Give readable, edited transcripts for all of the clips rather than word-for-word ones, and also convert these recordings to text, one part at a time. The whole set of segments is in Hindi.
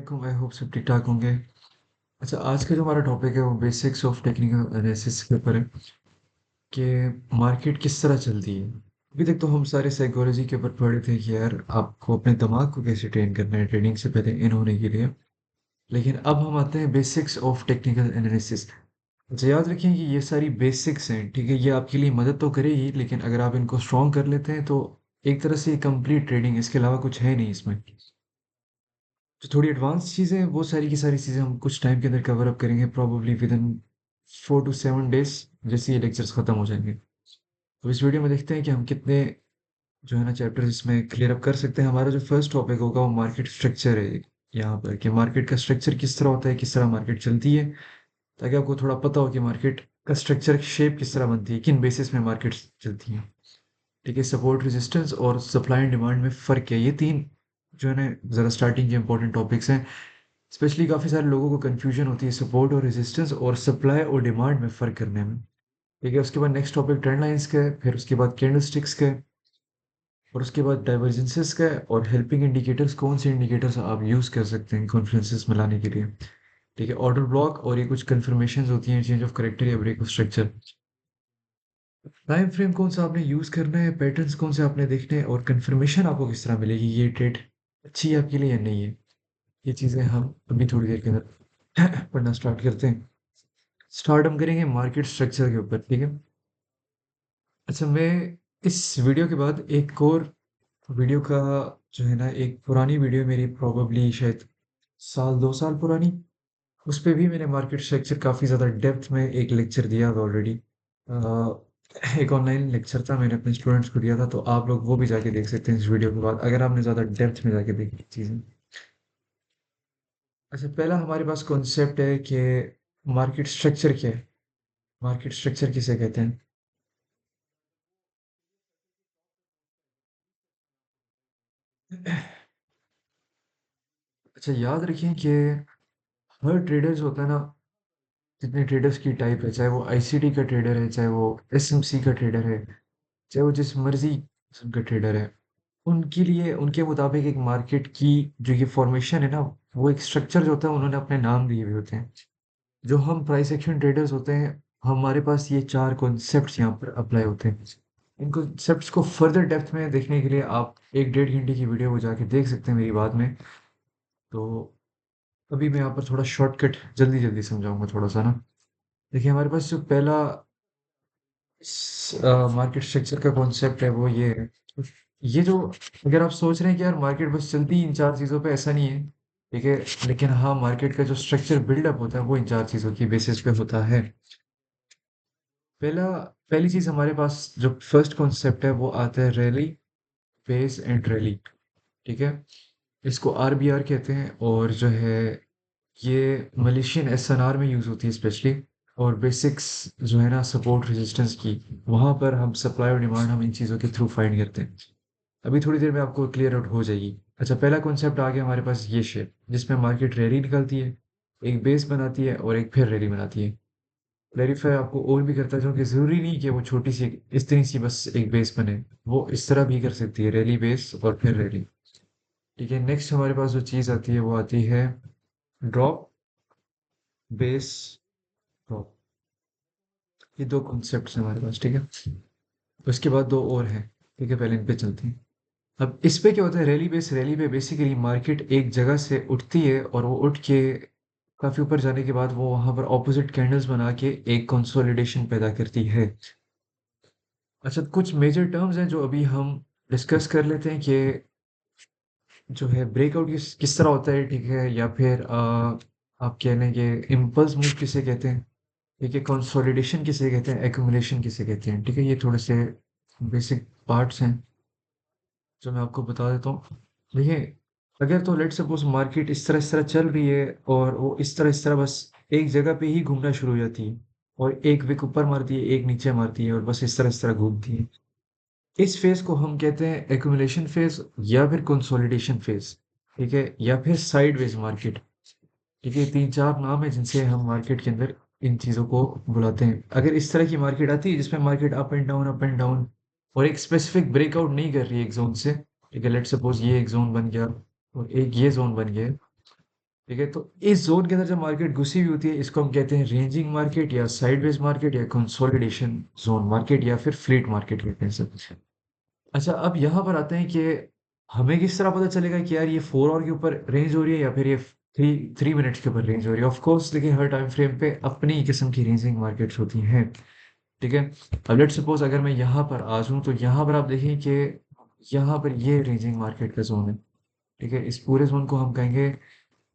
वालेकुम, आई होप सब ठीक-ठाक होंगे। अच्छा, आज का जो हमारा टॉपिक है वो बेसिक्स ऑफ टेक्निकल एनालिसिस के ऊपर है कि मार्केट किस तरह चलती है। अभी तक तो हम सारे साइकोलॉजी के ऊपर पढ़े थे कि यार आपको अपने दिमाग को कैसे ट्रेन करना है ट्रेनिंग से पहले इन होने के लिए। लेकिन अब हम आते हैं बेसिक्स ऑफ टेक्निकल एनालिसिस। अच्छा, याद रखें कि ये सारी बेसिक्स हैं, ठीक है? ये आपके लिए मदद तो करेगी, लेकिन अगर आप इनको स्ट्रॉन्ग कर लेते हैं तो एक तरह से ये कंप्लीट ट्रेडिंग, इसके अलावा कुछ है नहीं इसमें। जो थोड़ी एडवांस चीज़ें हैं वो सारी की सारी चीज़ें हम कुछ टाइम के अंदर कवर अप करेंगे, probably within 4 to 7 days, जैसे ये लेक्चर्स खत्म हो जाएँगे। तो इस वीडियो में देखते हैं कि हम कितने जो है ना चैप्टर्स इसमें क्लियर अप कर सकते हैं। हमारा जो फर्स्ट टॉपिक होगा वो मार्केट स्ट्रक्चर है, यहाँ पर कि मार्केट का स्ट्रक्चर किस तरह होता है, किस तरह मार्केट चलती है, ताकि आपको थोड़ा पता हो कि मार्केट का स्ट्रक्चर शेप किस तरह बनती है, किन बेसिस में मार्केट्स चलती हैं। ठीक है? सपोर्ट, रेजिस्टेंस और सप्लाई एंड डिमांड में फ़र्क क्या है? ये 3 जो है ना ज़रा स्टार्टिंग के इंपॉर्टेंट टॉपिक्स हैं। स्पेशली काफ़ी सारे लोगों को कन्फ्यूजन होती है सपोर्ट और रेजिस्टेंस और सप्लाई और डिमांड में फ़र्क करने में। ठीक है? उसके बाद नेक्स्ट टॉपिक ट्रेंड लाइन्स का है, फिर उसके बाद कैंडलस्टिक्स का है और उसके बाद डाइवर्जेंसेस का है और हेल्पिंग इंडिकेटर्स, कौन से इंडिकेटर्स आप यूज़ कर सकते हैं कॉन्फ्लुएंसेस मिलाने के लिए। ठीक है? ऑर्डर ब्लॉक और ये कुछ कन्फर्मेशंस होती हैं, चेंज ऑफ कैरेक्टर या break of structure. Time frame कौन सा आपने यूज़ करना है, पैटर्न्स कौन से आपने देखने हैं और कन्फर्मेशन आपको किस तरह मिलेगी, ये ट्रेड अच्छी है आपके लिए या नहीं है। ये चीज़ें हम अभी थोड़ी देर के अंदर पढ़ना स्टार्ट करते हैं। स्टार्ट हम करेंगे मार्केट स्ट्रक्चर के ऊपर, ठीक है? अच्छा, मैं इस वीडियो के बाद एक और वीडियो का जो है ना, एक पुरानी वीडियो मेरी प्रोबेबली शायद साल 2 साल पुरानी, उस पे भी मैंने मार्केट स्ट्रक्चर काफ़ी ज़्यादा डेप्थ में एक लेक्चर दिया था ऑलरेडी। एक ऑनलाइन लेक्चर था, मैंने अपने स्टूडेंट्स को दिया था, तो आप लोग वो भी जाके देख सकते हैं इस वीडियो के बाद, अगर आपने ज़्यादा डेप्थ में जाके देखी चीज़ें। अच्छा, पहला हमारे पास कॉन्सेप्ट है कि मार्केट स्ट्रक्चर क्या है? मार्केट स्ट्रक्चर किसे कहते हैं? अच्छा, याद रखें कि हर ट्रेडर जो होता है ना, जितने ट्रेडर्स की टाइप है, चाहे वो आईसीटी का ट्रेडर है, चाहे वो एसएमसी का ट्रेडर है, चाहे वो जिस मर्जी किस्म का ट्रेडर है, उनके लिए उनके मुताबिक एक मार्केट की जो ये फॉर्मेशन है ना, वो एक स्ट्रक्चर जो होता है उन्होंने अपने नाम दिए हुए होते हैं। जो हम प्राइस एक्शन ट्रेडर्स होते हैं, हमारे पास ये 4 कॉन्सेप्ट्स यहाँ पर अप्लाई होते हैं। इन कॉन्सेप्ट्स को फर्दर डेप्थ में देखने के लिए आप 1 डेढ़ घंटे की वीडियो को जाके देख सकते हैं मेरी बाद में। तो अभी मैं यहाँ पर थोड़ा शॉर्टकट जल्दी-जल्दी समझाऊँगा थोड़ा-सा ना। देखिए, हमारे पास जो पहला मार्केट स्ट्रक्चर का कॉन्सेप्ट है वो ये है। ये जो, अगर आप सोच रहे हैं कि यार मार्केट बस चलती इन 4 चीज़ों पे, ऐसा नहीं है, ठीक है? लेकिन हाँ, मार्केट का जो स्ट्रक्चर बिल्डअप होता है वो इन 4 चीज़ों की बेसिस पे होता है। पहला पहली चीज़ हमारे पास जो फर्स्ट कॉन्सेप्ट है वो आता है रैली, बेस एंड रैली, ठीक है? इसको आरबीआर कहते हैं और जो है ये मलेशियन एसएनआर में यूज़ होती है स्पेशली। और बेसिक्स जो है ना सपोर्ट रेजिस्टेंस की, वहाँ पर हम सप्लाई और डिमांड हम इन चीज़ों के थ्रू फाइंड करते हैं। अभी थोड़ी देर में आपको क्लियर आउट हो जाएगी। अच्छा, पहला कॉन्सेप्ट आ गया हमारे पास ये शेप, जिसमें मार्केट रैली निकलती है, एक बेस बनाती है और एक फिर रैली बनाती है। क्लैरिफाई आपको और भी करता जाऊँ कि ज़रूरी नहीं कि वो छोटी-सी इतनी सी बस एक बेस बने, वो इस तरह भी कर सकती है, रैली बेस और फिर रैली। ठीक है? नेक्स्ट हमारे पास जो चीज़ आती है वो आती है ड्रॉप, बेस, ड्रॉप। ये 2 कॉन्सेप्ट्स हैं हमारे पास, ठीक है? उसके बाद 2 और हैं, ठीक है? पहले इन पे चलते हैं। अब इस पे क्या होता है, रैली पे बेसिकली मार्केट एक जगह से उठती है और वो उठ के काफ़ी ऊपर जाने के बाद वो वहाँ पर ऑपोज़िट कैंडल्स बना के एक कंसोलिडेशन पैदा करती है। अच्छा, कुछ मेजर टर्म्स हैं जो अभी हम डिस्कस कर लेते हैं कि जो है ब्रेकआउट किस तरह होता है, ठीक है? या फिर आप कह लें कि इम्पल्स मूव किसे कहते हैं, ठीक है? कंसोलिडेशन किसे कहते हैं, एक्यूमुलेशन किसे कहते हैं, ठीक है? ये थोड़े से बेसिक पार्ट्स हैं जो मैं आपको बता देता हूँ। देखिए, अगर तो लेट्स सपोज़ मार्केट इस तरह चल रही है और वो इस तरह बस एक जगह पे ही घूमना शुरू हो जाती है और एक विक ऊपर मारती है, एक नीचे मारती है और बस इस तरह घूमती है। इस फ़ेज़ को हम कहते हैं एक्यूमुलेशन फ़ेज़ या फिर कंसोलिडेशन फ़ेज़, ठीक है? या फिर साइडवेज़ मार्केट, ठीक है? 3-4 नाम हैं जिनसे हम मार्केट के अंदर इन चीज़ों को बुलाते हैं। अगर इस तरह की मार्केट आती है जिसमें मार्केट अप एंड डाउन और एक स्पेसिफ़िक ब्रेकआउट नहीं कर रही है एक ज़ोन से, ठीक है? लेट्स सपोज़ ये एक ज़ोन बन गया और एक ये ज़ोन बन गया है। ठीक है, तो इस जोन के अंदर जब मार्केट घुसी हुई होती है, इसको हम कहते हैं रेंजिंग मार्केट या साइडवेज मार्केट या कंसोलिडेशन जोन मार्केट या फिर फ्लीट मार्केट कहते हैं सर। अच्छा, अब यहाँ पर आते हैं कि हमें किस तरह पता चलेगा कि यार ये 4 आवर के ऊपर रेंज हो रही है या फिर ये 3 मिनट्स के ऊपर रेंज हो रही है। ऑफ कोर्स देखिए, हर टाइम फ्रेम पे अपनी किस्म की रेंजिंग मार्केट्स होती हैं। ठीक है, अब लेट्स सपोज अगर मैं यहाँ पर आ जाऊँ तो यहाँ पर आप देखें कि यहाँ पर ये रेंजिंग मार्केट का जोन है। ठीक है, इस पूरे जोन को हम कहेंगे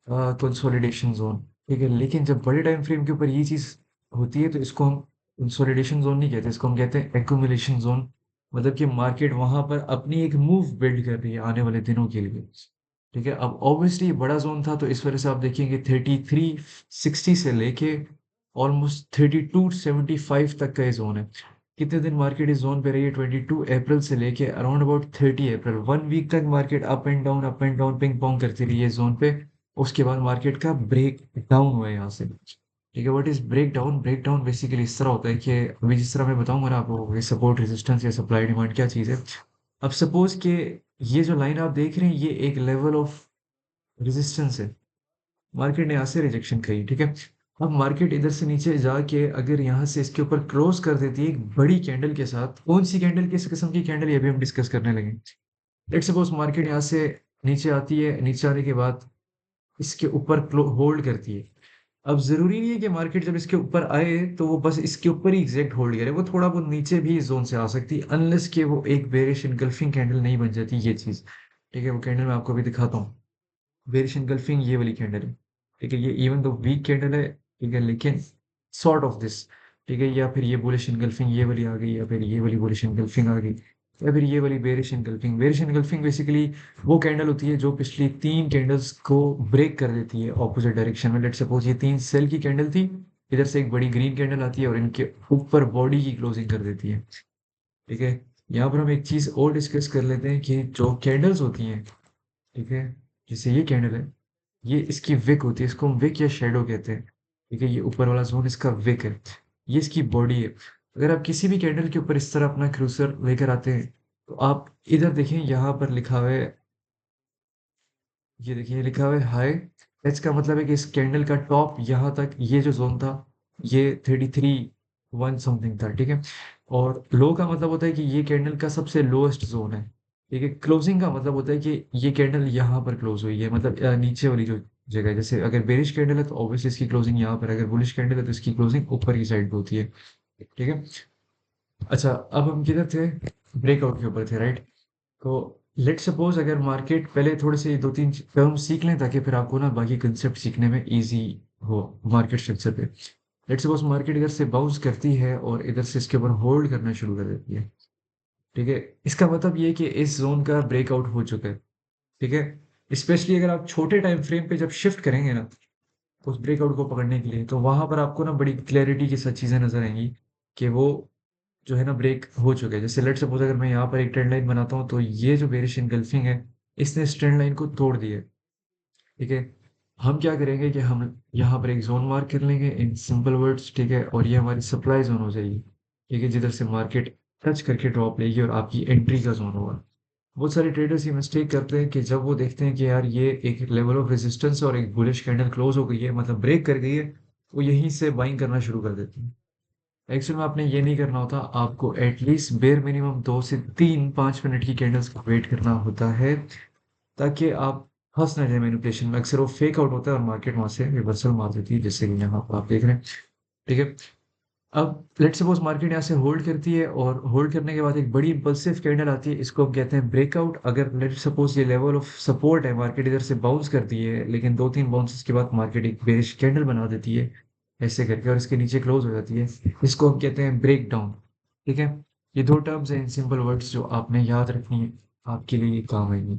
कंसोलिडेशन जोन। ठीक है, लेकिन जब बड़े टाइम फ्रेम के ऊपर ये चीज़ होती है तो इसको हम कंसोलिडेशन जोन नहीं कहते, इसको हम कहते हैं एक्यूमुलेशन जोन। मतलब कि मार्केट वहां पर अपनी एक मूव बिल्ड कर रही है आने वाले दिनों के लिए। ठीक है, अब ऑब्वियसली बड़ा जोन था तो इस वजह से आप देखेंगे 3360 से लेके ऑलमोस्ट 3275 तक का ये जोन है। कितने दिन मार्केट इस जोन पे रही है? 22 अप्रैल से लेके अराउंड अबाउट 30 अप्रैल, 1 वीक तक market up and down ping pong करती रही है इस जोन पे। उसके बाद मार्केट का ब्रेक डाउन हुआ है यहाँ से। ठीक है, what is break down? Break down basically इस तरह होता है कि अभी जिस तरह मैं बताऊंगा ना आपको, ये सपोर्ट रेजिस्टेंस या सप्लाई डिमांड क्या चीज़ है। अब सपोज कि ये जो लाइन आप देख रहे हैं ये एक लेवल ऑफ रेजिस्टेंस है। मार्केट ने यहाँ से रिजेक्शन करी। ठीक है, अब मार्केट इधर से नीचे जाके अगर यहाँ से इसके ऊपर क्रॉस कर देती है एक बड़ी कैंडल के साथ, कौन सी कैंडल, किस किस्म की कैंडल, ये भी हम डिस्कस करने लगे। लेट्स सपोज मार्केट यहाँ से नीचे आती है, नीचे आने के बाद इसके ऊपर होल्ड करती है। अब जरूरी नहीं है कि मार्केट जब इसके ऊपर आए तो वो बस इसके ऊपर ही एग्जैक्ट होल्ड करे, वो थोड़ा बहुत नीचे भी इस जोन से आ सकती है, अनलेस कि वो एक बेरिश इनगल्फिंग कैंडल नहीं बन जाती ये चीज। ठीक है, वो कैंडल मैं आपको अभी दिखाता हूँ। बेरिश इनगल्फिंग ये वाली कैंडल है। ठीक है, ये इवन दो वीक कैंडल है, ठीक है, लेकिन सॉर्ट ऑफ दिस। ठीक है, या फिर ये बुलिश इनगल्फिंग ये वाली आ गई, या फिर ये वाली बुलिश इनगल्फिंग आ गई, या फिर ये वाली bearish engulfing. Bearish engulfing basically वो कैंडल होती है जो पिछली 3 कैंडल्स को ब्रेक कर देती है ऑपोजिट डायरेक्शन में। लेट सपोज ये 3 सेल की कैंडल थी, इधर से एक बड़ी ग्रीन कैंडल आती है और इनके ऊपर बॉडी की क्लोजिंग कर देती है। ठीक है, यहाँ पर हम एक चीज और डिस्कस कर लेते हैं कि जो कैंडल्स होती हैं, ठीक है, जैसे ये कैंडल है, ये इसकी विक होती है, इसको हम विक या शेडो कहते हैं। ठीक है, ये ऊपर वाला जोन इसका विक है, ये इसकी बॉडी है। अगर आप किसी भी कैंडल के ऊपर इस तरह अपना क्रूसर लेकर आते हैं तो आप इधर देखें, यहाँ पर लिखा हुआ है, ये देखिए, ये लिखा हुआ है हाई। एच का मतलब है कि इस कैंडल का टॉप यहाँ तक ये जो जोन था ये 33 1 समथिंग था। ठीक है, और लो का मतलब होता है कि ये कैंडल का सबसे लोएस्ट जोन है। ठीक है, क्लोजिंग का मतलब होता है कि ये कैंडल यहाँ पर क्लोज हुई है, मतलब नीचे वाली जो जगह है। जैसे अगर बेरिश कैंडल है तो ऑब्वियसली इसकी क्लोजिंग यहाँ पर, अगर बुलिश कैंडल है तो इसकी क्लोजिंग ऊपर की साइड पे होती है। ठीक है, अच्छा, अब हम किधर थे? ब्रेकआउट के ऊपर थे, राइट? तो लेट सपोज अगर मार्केट, पहले थोड़े से 2 3 टर्म सीख लें ताकि फिर आपको ना बाकी कंसेप्ट सीखने में इजी हो मार्केट स्ट्रक्चर पे। लेट सपोज मार्केट इधर से बाउंस करती है और इधर से इसके ऊपर होल्ड करना शुरू कर देती है। ठीक है, इसका मतलब ये है कि इस जोन का ब्रेकआउट हो चुका है। ठीक है, स्पेशली अगर आप छोटे टाइम फ्रेम पे जब शिफ्ट करेंगे ना उस ब्रेकआउट को पकड़ने के लिए, तो वहां पर आपको ना बड़ी क्लैरिटी के साथ चीजें नजर आएंगी कि वो जो है ना ब्रेक हो चुका है। जैसे लेट सपोज अगर मैं यहाँ पर एक ट्रेंड लाइन बनाता हूँ तो ये जो बेरिश इनगल्फिंग है इसने इस ट्रेंड लाइन को तोड़ दिया है। ठीक है, हम क्या करेंगे कि हम यहाँ पर एक जोन मार्क कर लेंगे इन सिंपल वर्ड्स। ठीक है, और ये हमारी सप्लाई जोन हो जाएगी। ठीक है, जिधर से मार्केट टच करके ड्रॉप लेगी और आपकी एंट्री का जोन होगा। बहुत सारे ट्रेडर्स ये मिस्टेक करते हैं कि जब वो देखते हैं कि यार ये एक लेवल ऑफ रेजिस्टेंस और एक बुलिश कैंडल क्लोज हो गई है, मतलब ब्रेक कर गई है, वो यहीं से बाइंग करना शुरू कर देते हैं। एक्चुअल में आपने ये नहीं करना होता, आपको एटलीस्ट बेर मिनिमम 2 से 3 5 मिनट की कैंडल्स का वेट करना होता है ताकि आप फंस ना जाए मैनिपुलेशन में। अक्सर वो फेक आउट होता है और मार्केट वहां से रिवर्सल मार देती है, जैसे कि यहाँ पर आप देख रहे हैं। ठीक है, अब लेट्स सपोज मार्केट यहाँ से होल्ड करती है और होल्ड करने के बाद एक बड़ी इंपल्सिव कैंडल आती है, इसको हम कहते हैं ब्रेकआउट। अगर लेट्स सपोज ये लेवल ऑफ सपोर्ट है, मार्केट इधर से बाउंस करती है लेकिन 2 3 बाउंसेस के बाद मार्केट एक बेरिश कैंडल बना देती है ऐसे करके और इसके नीचे क्लोज हो जाती है, इसको हम कहते हैं ब्रेक डाउन। ठीक है, ये 2 टर्म्स हैं इन सिंपल वर्ड्स जो आपने याद रखनी है, आपके लिए ये काम आएंगी।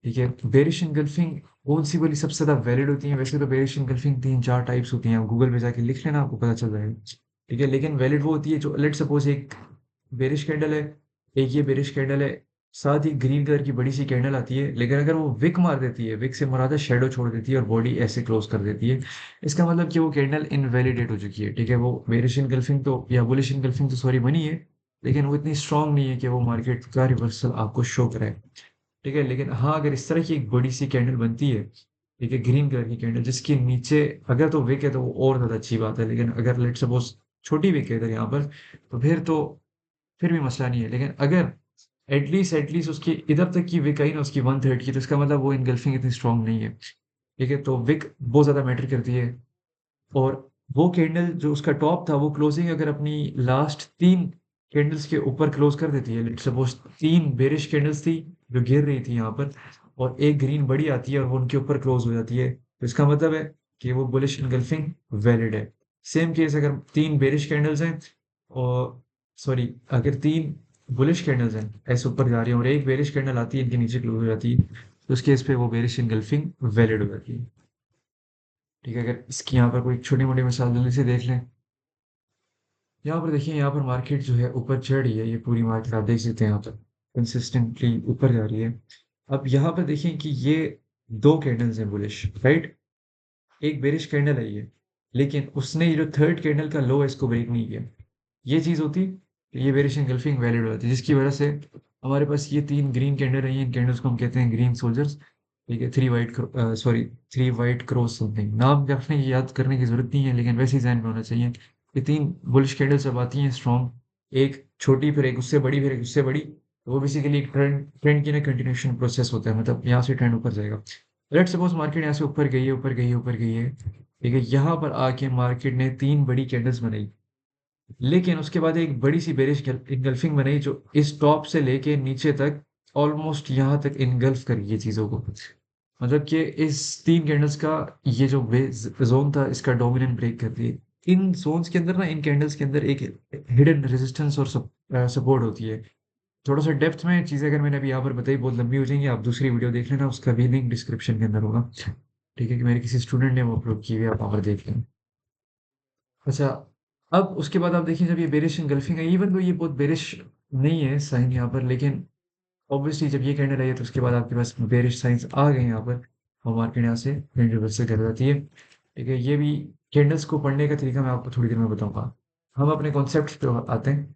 ठीक है, बेरिश इनगल्फिंग कौन सी वाली सबसे ज्यादा वैलिड होती है? वैसे तो बेरिश इनगल्फिंग 3 4 टाइप्स होती हैं, आप गूगल पे जाके लिख लेना, आपको पता चल जाएगा। ठीक है, लेकिन वैलिड वो होती है जो, लेट सपोज एक बेरिश कैंडल है, एक ये बेरिश कैंडल है, साथ ही ग्रीन कलर की बड़ी सी कैंडल आती है, लेकिन अगर वो विक मार देती है, विक से मुराद है शेडो छोड़ देती है और बॉडी ऐसे क्लोज कर देती है, इसका मतलब कि वो कैंडल इनवैलिडेट हो चुकी है। ठीक है, वो बेरिश इनगल्फिंग तो या बुलिश इनगल्फिंग तो सॉरी बनी है, लेकिन वो इतनी स्ट्रांग नहीं है कि वो मार्केट का रिवर्सल आपको शो कराए। ठीक है, लेकिन हाँ, अगर इस तरह की एक बड़ी सी कैंडल बनती है, ठीक है, ग्रीन कलर की कैंडल जिसके नीचे अगर तो विक है तो वो और ज़्यादा अच्छी बात है, लेकिन अगर लेट्स सपोज़ छोटी विक है इधर यहाँ पर, तो फिर भी मसला नहीं है। लेकिन अगर एटलीस्ट उसकी इधर तक की विक आई ना उसकी 1/3 की, तो इसका मतलब वो एंगल्फिंग इतनी स्ट्रॉन्ग नहीं है। ठीक है, तो विक बहुत ज़्यादा मैटर करती है। और वो कैंडल जो उसका टॉप था वो क्लोजिंग अगर अपनी लास्ट 3 कैंडल्स के ऊपर क्लोज कर देती है, लेट्स सपोज़ 3 बेरिश कैंडल्स थी जो गिर रही थी यहाँ पर, और एक ग्रीन बड़ी आती है और वो उनके ऊपर क्लोज हो जाती है, तो इसका मतलब है कि वो बुलिश एंगल्फिंग वैलिड है। सेम केस अगर 3 बेरिश कैंडल्स हैं और सॉरी, अगर 3 बुलिश कैंडल्स हैं ऐसे ऊपर जा रही हैं और एक बेरिश कैंडल आती है इनके नीचे क्लोज हो जाती है, तो उस केस पे वो बेरिश एंगल्फिंग वैलिड हो जाती है। ठीक है, अगर इसकी यहाँ पर कोई छोटी-मोटी मिसाल जल्दी से देख लें। यहाँ पर देखिए, यहाँ पर मार्केट जो है ऊपर चढ़ रही है, ये पूरी मार्केट आप देख सकते हैं यहाँ पर कंसिस्टेंटली ऊपर जा रही है। अब यहाँ पर देखें कि ये 2 कैंडल्स हैं बुलिश, राइट? एक बेरिश कैंडल है ये, लेकिन उसने ये जो थर्ड कैंडल का लो है इसको ब्रेक नहीं किया। ये चीज़ होती तो ये बेरिश एंगल्फिंग वैलिड हो जाती, जिसकी वजह से हमारे पास ये 3 ग्रीन कैंडल रही हैं। इन कैंडल्स को हम कहते हैं ग्रीन सोल्जर्स। ठीक है, 3 व्हाइट क्रॉस समथिंग नाम रखने की याद करने की ज़रूरत नहीं है, लेकिन वैसे ही ज़हन में होना चाहिए। ये 3 बुलिश कैंडल्स जब आती हैं स्ट्रॉन्ग, एक छोटी फिर एक उससे बड़ी फिर एक उससे बड़ी, तो वो बेसिकली एक ट्रेंड ट्रेंड की ना कंटिन्यूएशन प्रोसेस होता है, मतलब यहाँ से ट्रेंड ऊपर जाएगा। लेट्स सपोज मार्केट यहाँ से ऊपर गई है, ऊपर गई है, ऊपर गई है। ठीक है, यहाँ पर आके मार्केट ने 3 बड़ी कैंडल्स बनाई, लेकिन उसके बाद एक बड़ी सी बेरिश इनगल्फिंग बनाई जो इस टॉप से लेके नीचे तक ऑलमोस्ट यहाँ तक इनगल्फ करी ये चीज़ों को। मतलब कि इस 3 कैंडल्स का ये जो जोन था इसका डोमिनेंट ब्रेक कर दिए। इन जोन्स के अंदर ना, इन कैंडल्स के अंदर एक हिडन रेजिस्टेंस और सपोर्ट होती है। थोड़ा सा डेप्थ में चीज़ें अगर मैंने अभी यहाँ पर बताई बहुत लंबी हो जाएंगी, आप दूसरी वीडियो देख लेना, उसका भी लिंक डिस्क्रिप्शन के अंदर होगा। ठीक है, कि मेरे किसी स्टूडेंट ने वो अपलोड की हुई है, आप वहाँ पर देख लें। अच्छा, अब उसके बाद आप देखिए जब ये बेरिश एंगल्फिंग है, इवन दो ये बहुत बेरिश नहीं है साइन यहाँ पर, लेकिन ऑब्वियसली जब ये कहने लगे तो उसके बाद आपके पास बेरिश साइंस आ गए यहाँ पर, और मार्केट यहाँ से ट्रेंड रिवर्सल कर जाती है। ठीक है, ये भी कैंडल्स को पढ़ने का तरीका मैं आपको थोड़ी देर में बताऊंगा। हम अपने कॉन्सेप्ट पे आते हैं।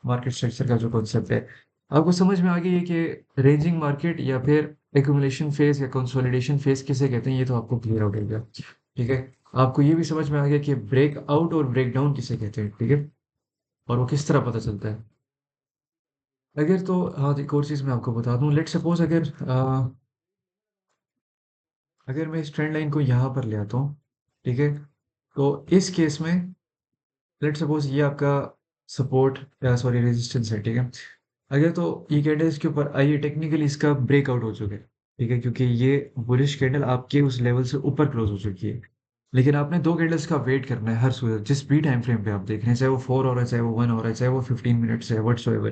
मार्केट स्ट्रक्चर का जो कॉन्सेप्ट है आपको समझ में आ गई है कि रेंजिंग मार्केट या फिर एक्यूमुलेशन फेज या कंसोलिडेशन फेज किसे कहते हैं, ये तो आपको क्लियर हो गया। ठीक है, आपको ये भी समझ में आ गया कि ब्रेकआउट और ब्रेकडाउन किसे कहते हैं। ठीक है, और वो किस तरह पता चलता है। अगर तो हाँ, एक और चीज़ मैं आपको बता दूं, लेट सपोज अगर मैं इस ट्रेंड लाइन को यहाँ पर ले आता हूँ, ठीक है, तो इस केस में लेट सपोज ये आपका सपोर्ट या सॉरी रेजिस्टेंस है। ठीक है, अगर तो ये कैंडल इसके ऊपर आइए टेक्निकली इसका ब्रेकआउट हो चुका है। ठीक है, क्योंकि ये बुलिश कैंडल आपके उस लेवल से ऊपर क्लोज हो चुकी है, लेकिन आपने 2 कैंडल्स का वेट करना है हर सूरत, जिस भी टाइम फ्रेम पे आप देख रहे हैं, चाहे वो 4 हो रहा है, चाहे वो 1 हो रहा है, चाहे वो 15 मिनट्स है, व्हाट्सएवर।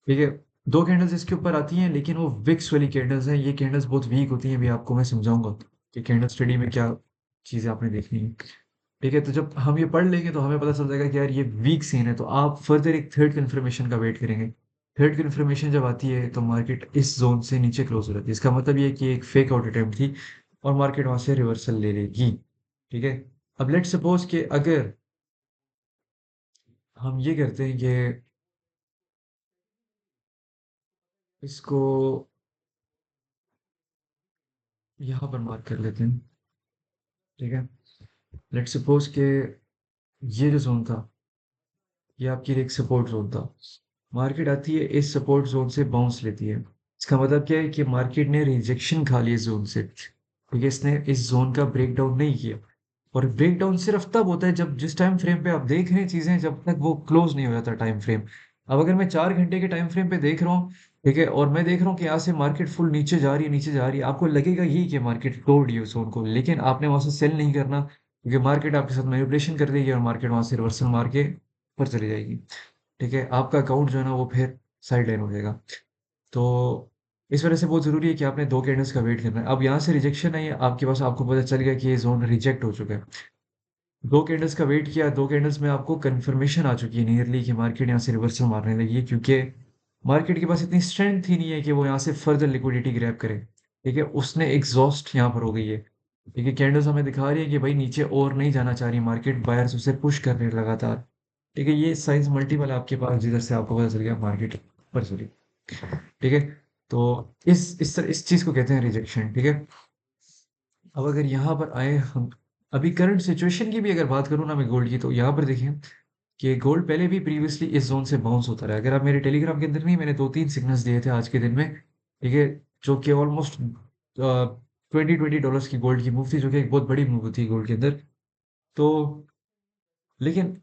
ठीक है, 2 कैंडल्स इसके ऊपर आती हैं, लेकिन वो विक्स वाली कैंडल्स हैं। ये कैंडल्स बहुत वीक होती हैं, अभी आपको मैं समझाऊंगा कि कैंडल स्टडी में क्या चीज़ें आपने देखनी है। ठीक है, तो जब हम ये पढ़ लेंगे तो हमें पता चल जाएगा कि यार ये वीक सीन है, तो आप फर्दर एक थर्ड कन्फर्मेशन का वेट करेंगे। थर्ड कन्फर्मेशन जब आती है तो मार्केट इस जोन से नीचे क्लोज हो जाती है, इसका मतलब ये है कि एक फेक आउट अटेम्प्ट थी और मार्केट वहां से रिवर्सल ले लेगी। ठीक है, अब लेट सपोज कि अगर हम ये करते हैं कि इसको यहाँ पर मार्क कर लेते हैं। ठीक है, लेट सपोज कि ये जो जोन था ये आपके लिए एक सपोर्ट जोन था। मार्केट आती है इस सपोर्ट जोन से बाउंस लेती है, इसका मतलब क्या है कि मार्केट ने रिजेक्शन खा ली इस जोन से। ठीक है, इसने इस जोन का ब्रेक डाउन नहीं किया। और ब्रेक डाउन सिर्फ तब होता है जब जिस टाइम फ्रेम पे आप देख रहे हैं चीजें, जब तक वो क्लोज नहीं हो जाता टाइम फ्रेम। अब अगर मैं 4 घंटे के टाइम फ्रेम पे देख रहा हूँ, ठीक है, और मैं देख रहा हूँ कि यहाँ से मार्केट फुल नीचे जा रही है, नीचे जा रही है, आपको लगेगा यही कि मार्केट तोड़ रही है उस जोन को, लेकिन आपने वहां से सेल नहीं करना, क्योंकि मार्केट आपके साथ मैनिपुलेशन कर देगी और मार्केट वहां से रिवर्सल मार के ऊपर चली जाएगी। ठीक है, आपका अकाउंट जो है ना वो फिर साइड लाइन हो जाएगा। तो इस वजह से बहुत ज़रूरी है कि आपने 2 कैंडल्स का वेट करना है। अब यहाँ से रिजेक्शन है आपके पास, आपको पता चल गया कि ये जोन रिजेक्ट हो चुका है। 2 कैंडल्स का वेट किया, 2 कैंडल्स में आपको कंफर्मेशन आ चुकी है नियरली कि मार्केट यहाँ से रिवर्सल मारने लगी है, क्योंकि मार्केट के पास इतनी स्ट्रेंथ ही नहीं है कि वो यहाँ से फर्दर लिक्विडिटी ग्रैब करे। ठीक है, उसने एग्जॉस्ट यहाँ पर हो गई है। ठीक है, कैंडल्स हमें दिखा रही है कि भाई नीचे और नहीं जाना चाह रही मार्केट, बायर्स उसे पुश कर रहे हैं लगातार। ठीक है, ये साइंस मल्टीपल आपके पास जिधर से आपको पता चल गया मार्केट ऊपर चली। ठीक है, तो इस चीज़ को कहते हैं रिजेक्शन। ठीक है, अब अगर यहाँ पर आए हम, अभी करंट सिचुएशन की भी अगर बात करूँ ना मैं गोल्ड की, तो यहाँ पर देखें कि गोल्ड पहले भी प्रीवियसली इस जोन से बाउंस होता रहा है। अगर आप मेरे टेलीग्राम के अंदर भी मैंने 2-3 सिग्नल्स दिए थे आज के दिन में, ठीक है? जो कि ऑलमोस्ट 20-20 डॉलर्स की गोल्ड की मूव थी, जो कि एक बहुत बड़ी मूव थी गोल्ड के अंदर। तो लेकिन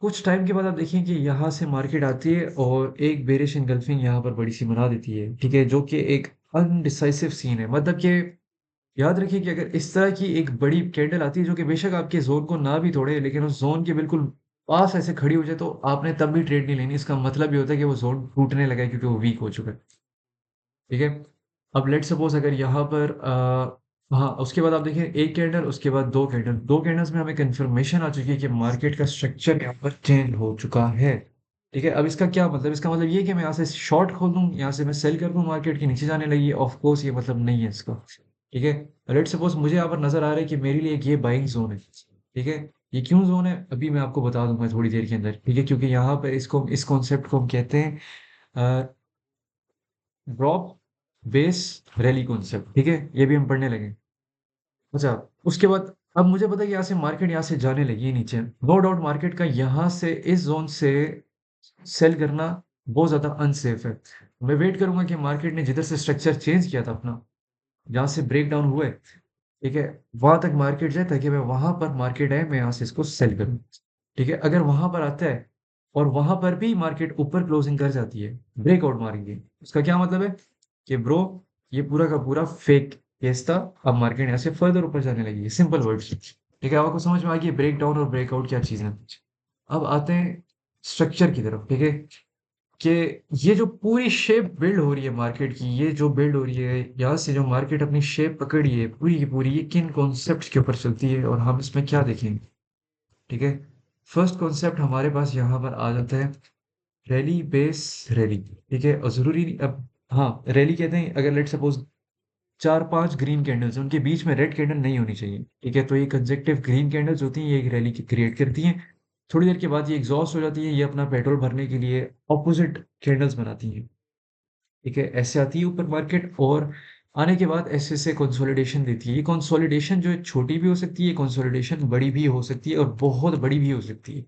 कुछ टाइम के बाद आप देखिए कि यहाँ से मार्केट आती है और एक बेरिश एंगल्फिंग यहाँ पर बड़ी सी बना देती है, ठीक है? जो कि एक अनडिसाइसिव सीन है। मतलब कि याद रखिए कि अगर इस तरह की एक बड़ी कैंडल आती है जो कि बेशक आपके जोन को ना भी तोड़े, लेकिन उस जोन के बिल्कुल पास ऐसे खड़ी हो जाए, तो आपने तब भी ट्रेड नहीं लेनी। इसका मतलब ये होता है कि वो जोन टूटने लगा है क्योंकि वो वीक हो चुका है, ठीक है? अब लेट सपोज अगर यहाँ पर हाँ, उसके बाद आप देखिए एक कैंडल, उसके बाद दो कैंडल, दो कैंडल्स में हमें कंफर्मेशन आ चुकी है कि मार्केट का स्ट्रक्चर यहाँ पर चेंज हो चुका है, ठीक है? अब इसका क्या मतलब, इसका मतलब ये है कि मैं यहाँ से शॉर्ट खोल दूं, यहाँ से मैं सेल कर दूं, मार्केट के नीचे जाने लगी है। ऑफ कोर्स ये मतलब नहीं है इसका, ठीक है? लेट सपोज मुझे यहाँ पर नजर आ रहा है कि मेरे लिए एक ये बाइंग जोन है, ठीक है? ये क्यों जोन है अभी मैं आपको बता दूंगा थोड़ी देर के अंदर, ठीक है? क्योंकि यहाँ पर इसको, इस कॉन्सेप्ट को हम कहते हैं ड्रॉप बेस रैली कॉन्सेप्ट, ठीक है? ये भी हम पढ़ने लगे। अच्छा, उसके बाद अब मुझे पता है कि यहाँ से मार्केट यहाँ से जाने लगी है नीचे। नो डाउट मार्केट का यहाँ से इस जोन से सेल करना बहुत ज्यादा अनसेफ है। मैं वेट करूंगा कि मार्केट ने जिधर से स्ट्रक्चर चेंज किया था अपना, जहाँ से ब्रेक डाउन हुए, ठीक है, वहां तक मार्केट जाए ताकि मैं वहां पर, मार्केट आए मैं यहाँ से इसको सेल करूं, ठीक है? अगर वहां पर आता है और वहां पर भी मार्केट ऊपर क्लोजिंग कर जाती है, ब्रेकआउट मारेंगे, उसका क्या मतलब है कि ब्रो ये पूरा का पूरा फेक केस था। अब मार्केट यहाँ से फर्दर ऊपर जाने लगी है, सिंपल वर्ड्स, ठीक है? आपको समझ में आ गई ब्रेक डाउन और ब्रेकआउट क्या चीज है? अब आते हैं स्ट्रक्चर की तरफ, ठीक है? कि ये जो पूरी शेप बिल्ड हो रही है मार्केट की, ये जो बिल्ड हो रही है, यहाँ से जो मार्केट अपनी शेप पकड़ी है पूरी की पूरी, ये किन कॉन्सेप्ट के ऊपर चलती है और हम इसमें क्या देखेंगे, ठीक है? फर्स्ट कॉन्सेप्ट हमारे पास यहाँ पर आ जाता है रैली बेस रैली, ठीक है? और जरूरी नहीं अब, हाँ, रैली कहते हैं अगर लेट सपोज 4-5 ग्रीन कैंडल्स हैं, उनके बीच में रेड कैंडल नहीं होनी चाहिए, ठीक है? तो ये कंजेक्टिव ग्रीन कैंडल्स होती हैं, ये एक रैली की क्रिएट करती हैं। थोड़ी देर के बाद ये एग्जॉस्ट हो जाती है, ये अपना पेट्रोल भरने के लिए ऑपोजिट कैंडल्स बनाती हैं, ठीक है? ऐसे आती है ऊपर मार्केट, और आने के बाद ऐसे से कंसोलिडेशन देती है। ये कंसोलिडेशन जो है छोटी भी हो सकती है, कंसोलिडेशन बड़ी भी हो सकती है, और बहुत बड़ी भी हो सकती है,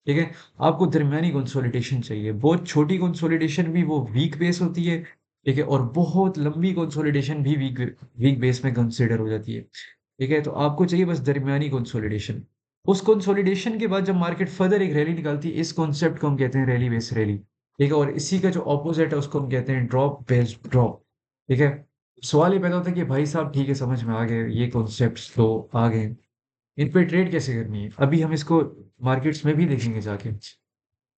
ठीक है? आपको दरमियानी कंसोलिडेशन चाहिए। बहुत छोटी कंसोलिडेशन भी वो वीक बेस होती है, ठीक है? और बहुत लंबी कंसोलिडेशन भी वीक वीक बेस में कंसिडर हो जाती है, ठीक है? तो आपको चाहिए बस दरमियानी कंसोलिडेशन। उस कंसोलिडेशन के बाद जब मार्केट फर्दर एक रैली निकालती है, इस कॉन्सेप्ट को हम कहते हैं रैली बेस रैली, ठीक है? और इसी का जो ऑपोजिट है उसको हम कहते हैं ड्रॉप बेस्ड ड्रॉप, ठीक है? सवाल ये पैदा होता है कि भाई साहब ठीक है, समझ में आ गए ये कॉन्सेप्ट्स तो आ गए, इन पे ट्रेड कैसे करनी है? अभी हम इसको मार्केट्स में भी देखेंगे जाके।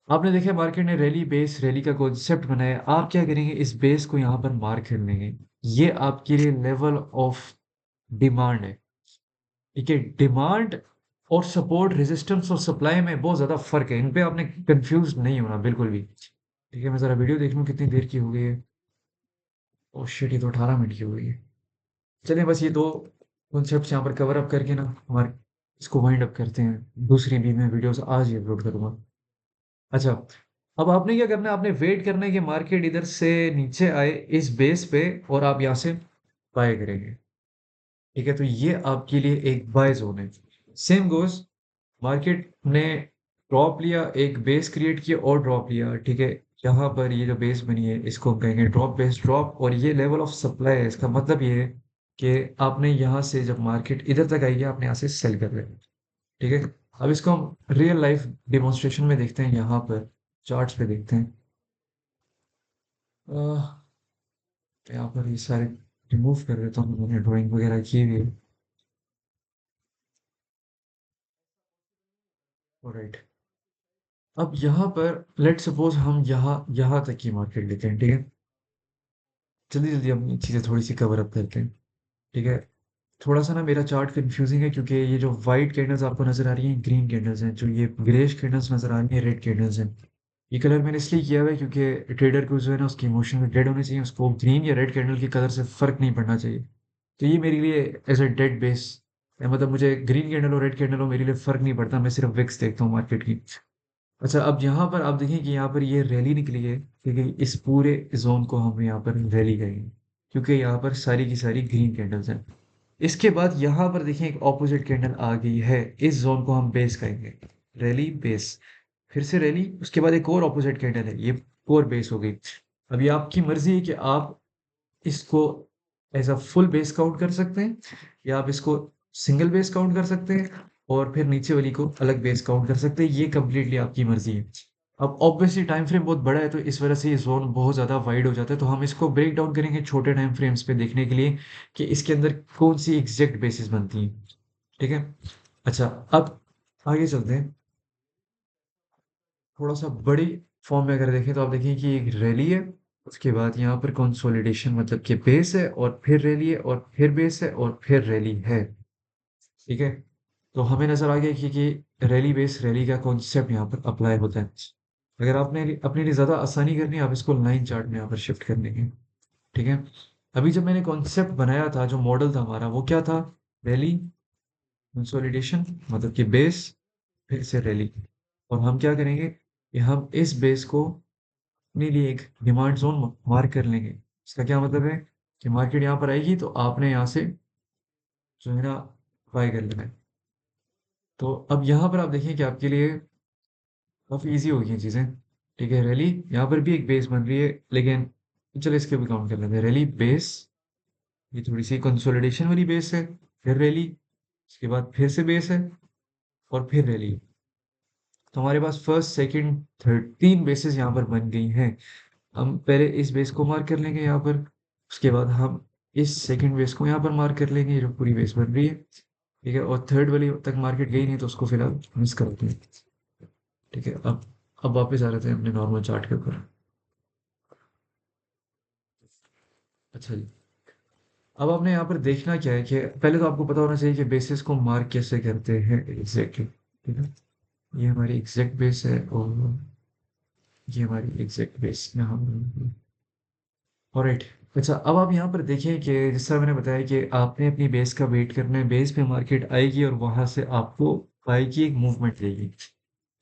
आपने देखा मार्केट ने रैली बेस रैली का कॉन्सेप्ट बनाया, आप क्या करेंगे, इस बेस को यहाँ पर मार्क कर लेंगे। ये आपके लिए लेवल ऑफ डिमांड है, ठीक है? डिमांड और सपोर्ट, रेजिस्टेंस और सप्लाई में बहुत ज्यादा फर्क है, इन पे आपने कंफ्यूज नहीं होना बिल्कुल भी, ठीक है? मैं जरा वीडियो देख लूं कितनी देर की हो गई है। ओह शिट, ये तो 18 मिनट की हो गई है। चलिए बस ये दो कॉन्सेप्ट यहाँ पर कवर अप करके ना हमारे इसको वाइंड अप करते हैं। दूसरी भी मैं वीडियोस आज ही अपलोड करूंगा। अच्छा, अब आपने क्या करना है, आपने वेट करना है कि मार्केट इधर से नीचे आए इस बेस पे, और आप यहाँ से बाय करेंगे, ठीक है? तो ये आपके लिए एक बाय जोन है। सेम गोज, मार्केट ने ड्रॉप लिया, एक बेस क्रिएट किया और ड्रॉप लिया, ठीक है? यहाँ पर ये जो बेस बनी है इसको हम कहेंगे ड्रॉप बेस ड्रॉप, और ये लेवल ऑफ सप्लाई है। इसका मतलब ये है कि आपने यहाँ से जब मार्केट इधर तक आई है, आपने यहाँ से सेल कर लेना, ठीक है? अब इसको हम रियल लाइफ डिमॉन्स्ट्रेशन में देखते हैं, यहाँ पर चार्ट्स पे देखते हैं। अह, यहाँ पर ये सारे रिमूव कर देता हूँ, मैंने ड्राइंग वगैरह की हुई है। ऑलराइट, अब यहाँ पर लेट सपोज हम यहाँ यहाँ तक की मार्केट लेते हैं, ठीक है? जल्दी जल्दी हम ये चीज़ें थोड़ी सी कवर अप करते हैं, ठीक है? थोड़ा सा ना मेरा चार्ट कंफ्यूजिंग है क्योंकि ये जो व्हाइट कैंडल्स आपको नजर आ रही हैं ग्रीन कैंडल्स हैं, जो ये ग्रेश कैंडल्स नजर आ रही हैं रेड कैंडल्स हैं। ये कलर मैंने इसलिए किया हुआ है क्योंकि ट्रेडर को जो है ना उसकी इमोशन रेड होने चाहिए, उसको ग्रीन या रेड कैंडल की कलर से फर्क नहीं पड़ना चाहिए। तो ये मेरे लिए एज अ डेड बेस, मतलब मुझे ग्रीन कैंडल और रेड कैंडल हो मेरे लिए फर्क नहीं पड़ता, मैं सिर्फ विक्स देखता हूँ मार्केट की। अच्छा, अब यहाँ पर आप देखें कि यहाँ पर ये रैली निकली है, ठीक है? इस पूरे जोन को हम यहाँ पर रैली कहेंगे क्योंकि यहाँ पर सारी की सारी ग्रीन कैंडल्स हैं, इसके बाद यहाँ पर देखिए एक ऑपोजिट कैंडल आ गई है, इस जोन को हम बेस कहेंगे, रैली बेस, फिर से रैली, उसके बाद एक और ऑपोजिट कैंडल है, ये कोर बेस हो गई। अभी आपकी मर्जी है कि आप इसको as a full base count कर सकते हैं, या आप इसको सिंगल बेस काउंट कर सकते हैं, और फिर नीचे वाली को अलग बेस काउंट कर सकते हैं, ये कंप्लीटली आपकी मर्जी है। अब ऑब्वियसली टाइम फ्रेम बहुत बड़ा है, तो इस वजह से ये जोन बहुत ज़्यादा वाइड हो जाता है, तो हम इसको ब्रेक डाउन करेंगे छोटे टाइम फ्रेम्स पे देखने के लिए कि इसके अंदर कौन सी एग्जैक्ट बेसिस बनती हैं। ठीक है। अच्छा, अब आगे चलते हैं, थोड़ा सा बड़ी फॉर्म में अगर देखें तो आप देखें कि एक रैली है, उसके बाद यहाँ पर कंसोलिडेशन मतलब कि बेस है, और फिर रैली है, और फिर बेस है, और फिर रैली है। ठीक है। तो हमें नजर आ गया कि रैली बेस रैली का कॉन्सेप्ट यहाँ पर अप्लाई होता है। अगर आपने अपने लिए ज़्यादा आसानी करनी है, आप इसको लाइन चार्ट में यहाँ पर शिफ्ट कर लेंगे। ठीक है। अभी जब मैंने कॉन्सेप्ट बनाया था, जो मॉडल था हमारा, वो क्या था? रैली, कंसोलिडेशन मतलब कि बेस, फिर से रैली। और हम क्या करेंगे कि हम इस बेस को अपने लिए एक डिमांड जोन मार्क कर लेंगे। इसका क्या मतलब है कि मार्केट यहाँ पर आएगी तो आपने यहाँ से जो है ना बाय कर लेना है। तो अब यहाँ पर आप देखिए कि आपके लिए काफ़ी ईज़ी हो गई हैं चीज़ें। ठीक है, रैली यहाँ पर भी एक बेस बन रही है, लेकिन चलो इसके भी काउंट कर लेते हैं। रैली बेस, ये थोड़ी-सी कंसोलिडेशन वाली बेस है, फिर रैली, उसके बाद फिर से बेस है, और फिर रैली। तो हमारे पास फर्स्ट, सेकंड, थर्ड 3 बेसेस यहाँ पर बन गई हैं। हम पहले इस बेस को मार्क कर लेंगे यहाँ पर, उसके बाद हम इस सेकंड बेस को यहाँ पर मार्क कर लेंगे, ये जो पूरी बेस बन रही है। ठीक है, और थर्ड वाली तक मार्केट गई नहीं तो उसको फिलहाल मिस करते हैं। ठीक है, अब वापस आ रहे थे अपने नॉर्मल चार्ट के ऊपर। अच्छा जी, अब आपने यहाँ पर देखना क्या है कि पहले तो आपको पता होना चाहिए कि बेसिस को मार्क कैसे करते हैं एग्जैक्टली। ठीक है, ये हमारी एग्जैक्ट बेस है, और ये हमारी एग्जैक्ट बेस यहाँ पर। ऑलराइट। अच्छा, अब आप यहाँ पर देखिए कि जिस तरह मैंने बताया कि आपने अपनी बेस का वेट करना है, बेस पे मार्केट आएगी और वहां से आपको बाई की एक मूवमेंट देगी।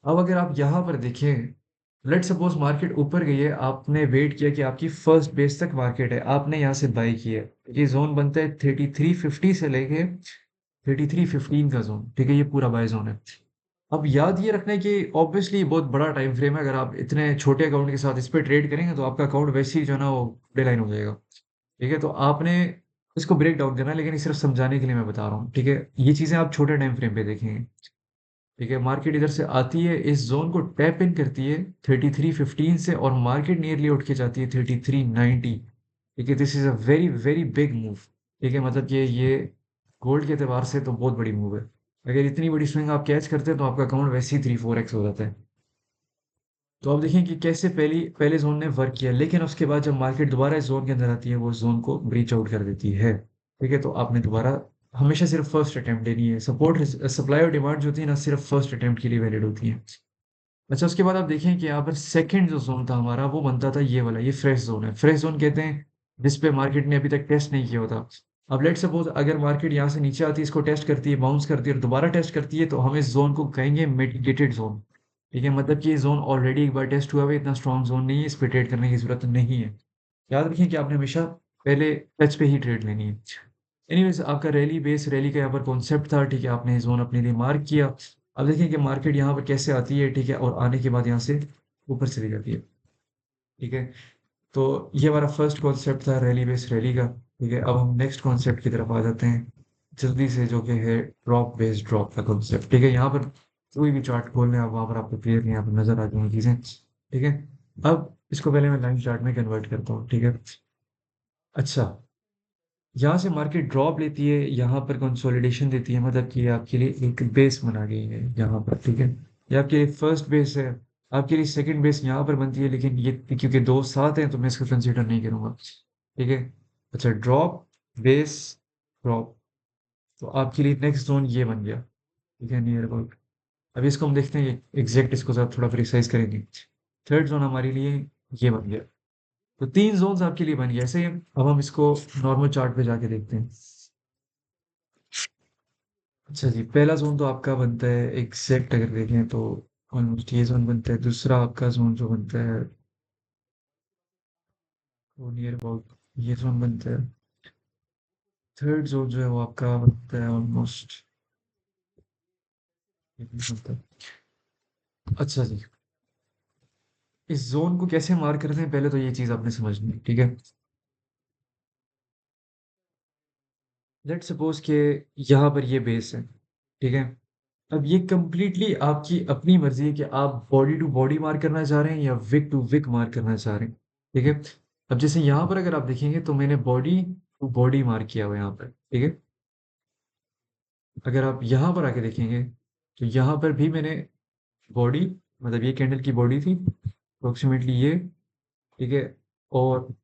अब अगर आप यहाँ पर देखें, लेट सपोज मार्केट ऊपर गई है, आपने वेट किया कि आपकी फर्स्ट बेस तक मार्केट है, आपने यहाँ से बाई किया है, ये जोन बनता है 3350 से लेके 3315 का जोन। ठीक है, ये पूरा बाय जोन है। अब याद ये रखना है कि ऑब्वियसली बहुत बड़ा टाइम फ्रेम है, अगर आप इतने छोटे अकाउंट के साथ इस पे ट्रेड करेंगे तो आपका अकाउंट वैसे ही जो है ना वो डिलाइन हो जाएगा। ठीक है, तो आपने इसको ब्रेक डाउन करना है, लेकिन ये सिर्फ समझाने के लिए मैं बता रहा हूँ। ठीक है, ये चीजें आप छोटे टाइम फ्रेम पे देखेंगे। ठीक है, मार्केट इधर से आती है, इस जोन को टैप इन करती है 3315 से, और मार्केट नियरली उठ के जाती है 3390। ठीक है, this is a very very big move. ठीक है, मतलब कि ये गोल्ड के एतबार से तो बहुत बड़ी मूव है। अगर इतनी बड़ी स्विंग आप कैच करते हैं तो आपका अकाउंट वैसे ही 3-4x हो जाता है। तो आप देखें कि कैसे पहले जोन ने वर्क किया, लेकिन उसके बाद जब मार्केट दोबारा इस जोन के अंदर आती है, वो जोन को ब्रीच आउट कर देती है। ठीक है, तो आपने दोबारा हमेशा सिर्फ फर्स्ट अटेम्प्ट लेनी है। सपोर्ट, सप्लाई और डिमांड जो होती है ना, सिर्फ फर्स्ट अटेम्प्ट के लिए वैलिड होती है। अच्छा, उसके बाद आप देखें कि यहाँ पर सेकंड जो जोन था हमारा, वो बनता था ये वाला, ये फ्रेश जोन है। फ्रेश जोन कहते हैं जिस पे मार्केट ने अभी तक टेस्ट नहीं किया होता। अब लेट सपोज अगर मार्केट यहाँ से नीचे आती है, इसको टेस्ट करती है, बाउंस करती है और दोबारा टेस्ट करती है, तो हम इस जोन को कहेंगे मिटिगेटेड जोन। ठीक है, मतलब कि ये जोन ऑलरेडी एक बार टेस्ट हुआ है, इतना स्ट्रॉन्ग जोन नहीं है, इस पे ट्रेड करने की जरूरत नहीं है। याद रखें कि आपने हमेशा पहले टच पे ही ट्रेड लेनी है। एनीवेज, आपका रैली बेस रैली का यहाँ पर कॉन्सेप्ट था। ठीक है, आपने जोन अपने लिए मार्क किया। अब देखें कि मार्केट यहाँ पर कैसे आती है। ठीक है, और आने के बाद यहाँ से ऊपर चली जाती है। ठीक है, तो ये हमारा फर्स्ट कॉन्सेप्ट था रैली बेस रैली का। ठीक है, अब हम नेक्स्ट कॉन्सेप्ट की तरफ आ जाते हैं जल्दी से, जो कि है ड्रॉप बेस्ड ड्रॉप का कॉन्सेप्ट। ठीक है, यहाँ पर कोई भी चार्ट खोल लें आप, वहाँ पर आपको क्लियर यहाँ पर नजर आ जाएंगी चीजें। ठीक है, अब इसको पहले मैं लाइन चार्ट में कन्वर्ट करता हूँ। ठीक है। अच्छा, यहाँ से मार्केट ड्रॉप लेती है, यहाँ पर कंसोलिडेशन देती है, मतलब कि ये आपके लिए एक बेस बना गई है यहाँ पर। ठीक है, ये आपके लिए फर्स्ट बेस है, आपके लिए सेकंड बेस यहाँ पर बनती है, लेकिन ये क्योंकि दो साथ हैं तो मैं इसको कंसीडर नहीं करूंगा। ठीक है। अच्छा, ड्रॉप, बेस, ड्रॉप, तो आपके लिए नेक्स्ट जोन ये बन गया। ठीक है, नियर अबाउट। अभी इसको हम देखते हैं, एग्जैक्ट इसको साथ थोड़ा प्रिसाइज करेंगे। थर्ड जोन हमारे लिए ये बन गया। तो 3 जोन्स आपके लिए बन गए ऐसे ही। अब हम इसको नॉर्मल चार्ट पे जाके देखते हैं। अच्छा जी, पहला जोन तो आपका बनता है एग्जैक्ट, अगर देखें तो ऑलमोस्ट ये जोन बनता है। दूसरा आपका जोन जो बनता है वो नियर अबाउट ये जोन बनता है। थर्ड जोन जो है वो आपका बनता है ऑलमोस्ट, अच्छा जी। इस जोन को कैसे मार्क करते हैं पहले तो ये चीज आपने समझनी है, ठीक है। लेट सपोज के यहाँ पर ये बेस है, ठीक है। अब ये कंप्लीटली आपकी अपनी मर्जी है कि आप बॉडी टू बॉडी मार्क करना चाह रहे हैं या विक टू विक मार्क करना चाह रहे हैं, ठीक है। अब जैसे यहाँ पर अगर आप देखेंगे तो मैंने बॉडी टू बॉडी मार्क किया हुआ है यहाँ पर, ठीक है। अगर आप यहाँ पर आके देखेंगे तो यहाँ पर भी मैंने बॉडी, मतलब ये कैंडल की बॉडी थी अप्रोक्सीमेटली ये, ठीक है। और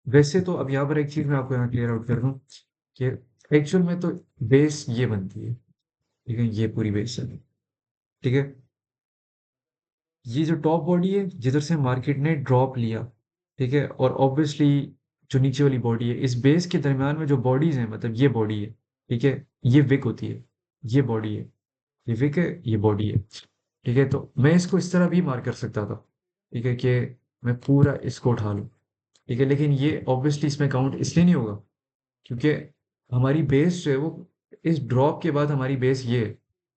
वैसे तो अब यहाँ पर एक चीज मैं आपको यहाँ क्लियर आउट कर दूं कि एक्चुअल में तो बेस ये बनती है, ठीक है, ये पूरी बेस है, ठीक है। ये जो टॉप बॉडी है जिधर से मार्केट ने ड्रॉप लिया, ठीक है, और ऑब्वियसली जो नीचे वाली बॉडी है, इस बेस के दरमियान में जो बॉडीज हैं, मतलब ये बॉडी है, ठीक है, ये विक होती है, ये बॉडी है, ये विक है, ये बॉडी है, ठीक है। तो मैं इसको इस तरह भी मार्क कर सकता था, ठीक है, कि मैं पूरा इसको उठा लूं, ठीक है। लेकिन ये ऑब्वियसली इसमें काउंट इसलिए नहीं होगा क्योंकि हमारी बेस जो है वो, इस ड्रॉप के बाद हमारी बेस ये है।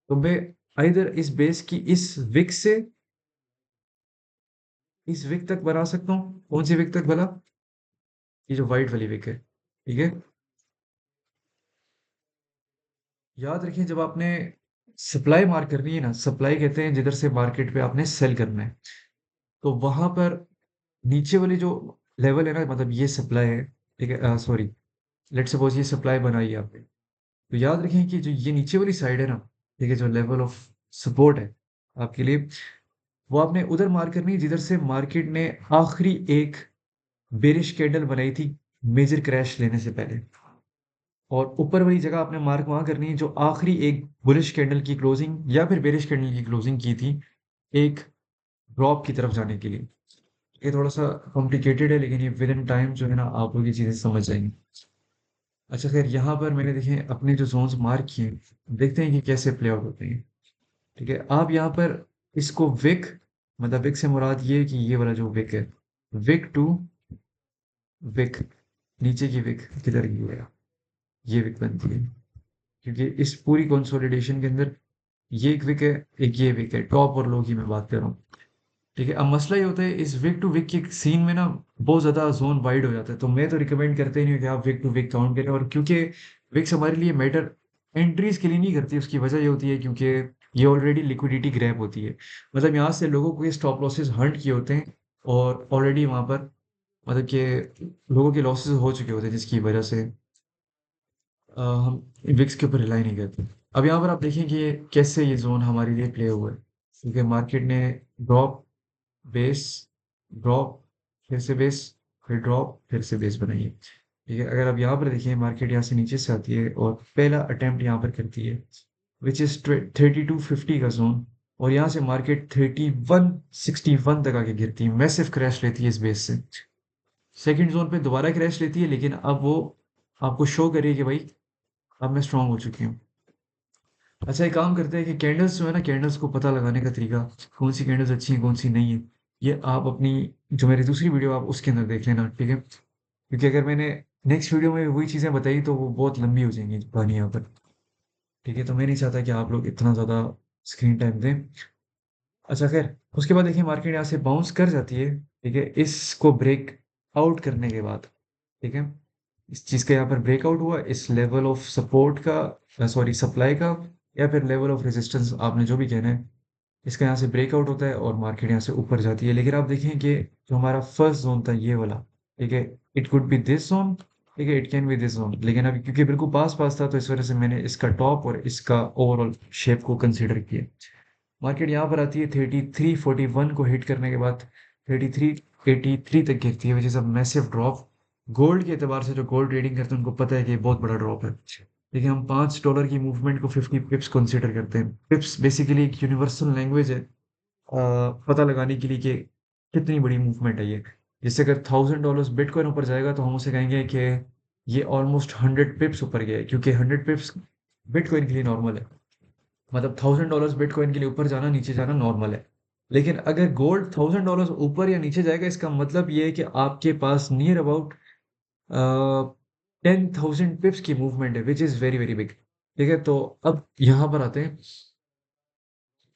तो मैं इधर इस बेस की इस विक से इस विक तक बना सकता हूँ। कौन सी विक तक भला? ये जो व्हाइट वाली विक है, ठीक है। याद रखिए जब आपने सप्लाई मार्क करनी है ना, सप्लाई कहते हैं जिधर से मार्केट पे आपने सेल करना है, तो वहां पर नीचे वाली जो लेवल है ना, मतलब ये सप्लाई है, ठीक है, सॉरी, लेट्स सपोज ये सप्लाई बनाई है आपने, तो याद रखें कि जो ये नीचे वाली साइड है ना, ठीक है, जो लेवल ऑफ सपोर्ट है आपके लिए, वो आपने उधर मार्क करनी है जिधर से मार्केट ने आखिरी एक बेरिश कैंडल बनाई थी मेजर क्रैश लेने से पहले। और ऊपर वाली जगह आपने मार्क वहां करनी है जो आखिरी एक बुलिश कैंडल की क्लोजिंग या फिर बेरिश कैंडल की क्लोजिंग की थी एक ड्रॉप की तरफ जाने के लिए। ये थोड़ा सा कॉम्प्लिकेटेड है लेकिन ये विद इन टाइम जो है ना आप लोग ये चीजें समझ जाएंगे। अच्छा खैर, यहाँ पर मैंने देखे अपने जो जोन्स मार्क किए, देखते हैं कि कैसे प्ले आउट होते हैं, ठीक है। आप यहाँ पर इसको विक, मतलब विक से मुराद ये है कि ये वाला जो विक है, विक टू विक, नीचे की विक किधर की है, ये विक बनती है, क्योंकि इस पूरी कंसोलिडेशन के अंदर ये एक विक है, एक ये विक है, टॉप और लो की मैं बात कर रहा हूँ, ठीक है। अब मसला ये होता है इस विक टू विक के सीन में ना बहुत ज्यादा जोन वाइड हो जाता है, तो मैं तो रिकमेंड करते ही नहीं हूँ कि आप विक टू विक काउंट करें। और क्योंकि विक्स हमारे लिए मैटर एंट्रीज के लिए नहीं करती, उसकी वजह ये होती है क्योंकि ये ऑलरेडी लिक्विडिटी ग्रैब होती है, मतलब यहाँ से लोगों को ये स्टॉप लॉसेस हंट किए होते हैं और ऑलरेडी वहां पर मतलब कि लोगों के लॉसेस हो चुके होते हैं जिसकी वजह से हम विक्स के ऊपर रिलाई नहीं करते। अब यहाँ पर आप देखें कि कैसे ये जोन हमारे लिए प्ले हुआ है, क्योंकि मार्केट ने ड्रॉप, बेस, ड्रॉप, फिर से बेस, फिर ड्रॉप, फिर से बेस बनाई है, ठीक है। अगर आप यहाँ पर देखिए मार्केट यहाँ से नीचे से आती है और पहला अटेम्प्ट यहाँ पर करती है विच इज 3250 का जोन, और यहाँ से मार्केट 3161 तक आके गिरती है, मैसिव क्रैश लेती है इस बेस से। सेकंड जोन पे दोबारा क्रैश लेती है लेकिन अब वो आपको शो करिए कि भाई अब मैं स्ट्रांग हो चुकी हूँ। अच्छा एक काम करते हैं कि कैंडल्स जो है ना, कैंडल्स को पता लगाने का तरीका, कौन सी कैंडल्स अच्छी हैं कौन सी नहीं है, ये आप अपनी जो मेरी दूसरी वीडियो आप उसके अंदर देख लेना, ठीक है। क्योंकि अगर मैंने नेक्स्ट वीडियो में वही चीज़ें बताई तो वो बहुत लंबी हो जाएंगी कहानी यहाँ पर, ठीक है। तो मैं नहीं चाहता कि आप लोग इतना ज़्यादा स्क्रीन टाइम दें। अच्छा खैर, उसके बाद देखिए मार्केट यहाँ से बाउंस कर जाती है, ठीक है, इसको ब्रेक आउट करने के बाद, ठीक है। इस चीज़ का यहाँ पर ब्रेकआउट हुआ इस लेवल ऑफ सपोर्ट का, सॉरी सप्लाई का, या फिर लेवल ऑफ रेजिस्टेंस आपने जो भी कहना है, इसका यहाँ से ब्रेकआउट होता है और मार्केट यहाँ से ऊपर जाती है। लेकिन आप देखें कि जो हमारा फर्स्ट जोन था ये वाला, ठीक है, it could be this zone, ठीक है, it can be this zone, लेकिन अभी क्योंकि बिल्कुल पास पास था तो इस वजह से मैंने इसका टॉप और इसका ओवरऑल शेप को कंसिडर किया। मार्केट यहाँ पर आती है 3341 को हिट करने के बाद 3383 तक गिरती है which is a massive drop. Gold के एतबार से जो गोल्ड ट्रेडिंग करते हैं उनको पता है कि ये बहुत बड़ा ड्रॉप है, लेकिन हम $5 की मूवमेंट को 50 पिप्स कंसिडर करते हैं। पिप्स बेसिकली एक यूनिवर्सल लैंग्वेज है पता लगाने के लिए कि कितनी बड़ी मूवमेंट है ये। जैसे अगर $1000 बिटकॉइन ऊपर जाएगा तो हम उसे कहेंगे कि ये ऑलमोस्ट 100 पिप्स ऊपर गया है, क्योंकि 100 पिप्स बिटकॉइन के लिए नॉर्मल है, मतलब $1000 बिटकॉइन के लिए ऊपर जाना नीचे जाना नॉर्मल है। लेकिन अगर गोल्ड $1000 ऊपर या नीचे जाएगा इसका मतलब ये है कि आपके पास नियर अबाउट 10,000 पिप्स की मूवमेंट है, which is very very big. ठीक है, तो अब यहाँ पर आते हैं।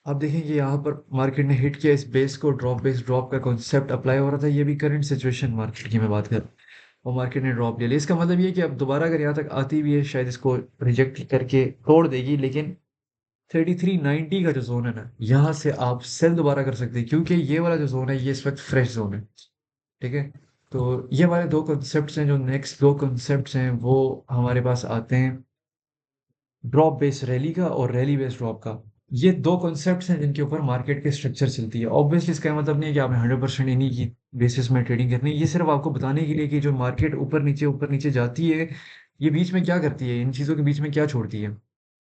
आप देखेंगे यहाँ पर मार्केट ने हिट किया इस बेस को, ड्रॉप बेस ड्रॉप का कॉन्सेप्ट अप्लाई हो रहा था, ये भी करंट सिचुएशन मार्केट की मैं बात कर, और मार्केट ने ड्रॉप ले लिया। इसका मतलब ये है कि अब दोबारा अगर यहाँ तक आती भी है, शायद इसको रिजेक्ट करके तोड़ देगी, लेकिन 3390 का जो जोन है ना, यहाँ से आप सेल दोबारा कर सकते हैं, क्योंकि ये वाला जो जोन है ये इस वक्त फ्रेश जोन है। ठीक है, तो ये हमारे दो कॉन्सेप्ट्स हैं। जो नेक्स्ट दो कॉन्सेप्ट्स हैं वो हमारे पास आते हैं ड्रॉप बेस्ड रैली का और रैली बेस्ड ड्रॉप का। ये दो कॉन्सेप्ट्स हैं जिनके ऊपर मार्केट की स्ट्रक्चर चलती है। ऑब्वियसली इसका मतलब नहीं है कि आपने 100% इन्हीं की बेसिस में ट्रेडिंग करनी है, ये सिर्फ आपको बताने के लिए कि जो मार्केट ऊपर नीचे जाती है, ये बीच में क्या करती है, इन चीज़ों के बीच में क्या छोड़ती है।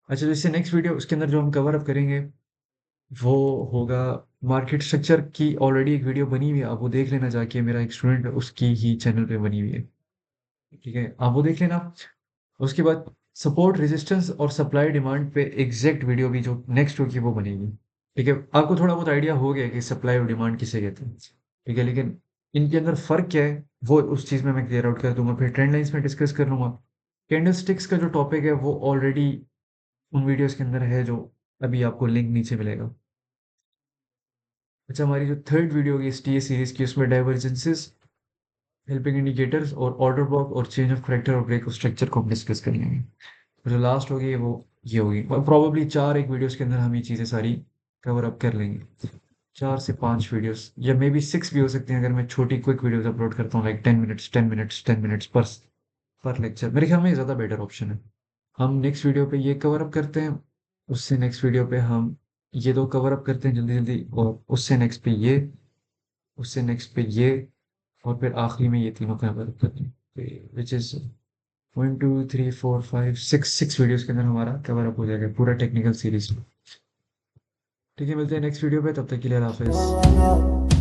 अच्छा, तो इससे नेक्स्ट वीडियो उसके अंदर जो हम कवर अप करेंगे वो होगा मार्केट स्ट्रक्चर की। ऑलरेडी एक वीडियो बनी हुई है, आप वो देख लेना जाके, मेरा एक स्टूडेंट उसकी ही चैनल पे बनी हुई है। ठीक है, आप वो देख लेना। उसके बाद सपोर्ट रेजिस्टेंस और सप्लाई डिमांड पे एग्जैक्ट वीडियो भी जो नेक्स्ट होगी वो बनेगी। ठीक है, आपको थोड़ा बहुत आइडिया हो गया कि सप्लाई और डिमांड किसे कहते हैं। ठीक है, लेकिन इनके अंदर फर्क क्या है वो उस चीज़ में मैं क्लियर आउट कर दूंगा, फिर ट्रेंड लाइंस में डिस्कस कर लूंगा। कैंडलस्टिक्स का जो टॉपिक है वो ऑलरेडी उन वीडियोस के अंदर है, जो अभी आपको लिंक नीचे मिलेगा। अच्छा, हमारी जो थर्ड वीडियो होगी इस टी सीरीज की, उसमें डाइवर्जेंसेस, हेल्पिंग इंडिकेटर्स और ऑर्डर ब्लॉक और चेंज ऑफ करेक्टर और ब्रेक ऑफ स्ट्रक्चर को हम डिस्कस कर लेंगे। और जो लास्ट होगी वो ये होगी, प्रॉबेबली चार एक वीडियोस के अंदर हम ये चीज़ें सारी कवर अप कर लेंगे। 4 से 5 वीडियोस या मे बी 6 भी हो सकती हैं, अगर मैं छोटी क्विक वीडियोस अपलोड करता हूँ, लाइक 10 मिनट्स 10 मिनट्स 10 मिनट्स पर लेक्चर। मेरे ख्याल में ये ज़्यादा बेटर ऑप्शन है। हम नेक्स्ट वीडियो पे ये कवर अप करते हैं, उससे नेक्स्ट वीडियो पे हम ये दो कवर अप करते हैं जल्दी जल्दी, और उससे नेक्स्ट पे ये, उससे नेक्स्ट पे ये, और फिर आखिरी में ये तीनों कवर अप करते हैं, विच इज़ 1 2 3 4 5 6 वीडियोस के अंदर हमारा कवर अप हो जाएगा पूरा टेक्निकल सीरीज। ठीक है, मिलते हैं नेक्स्ट वीडियो पे, तब तक के लिए अल्लाह हाफिज़।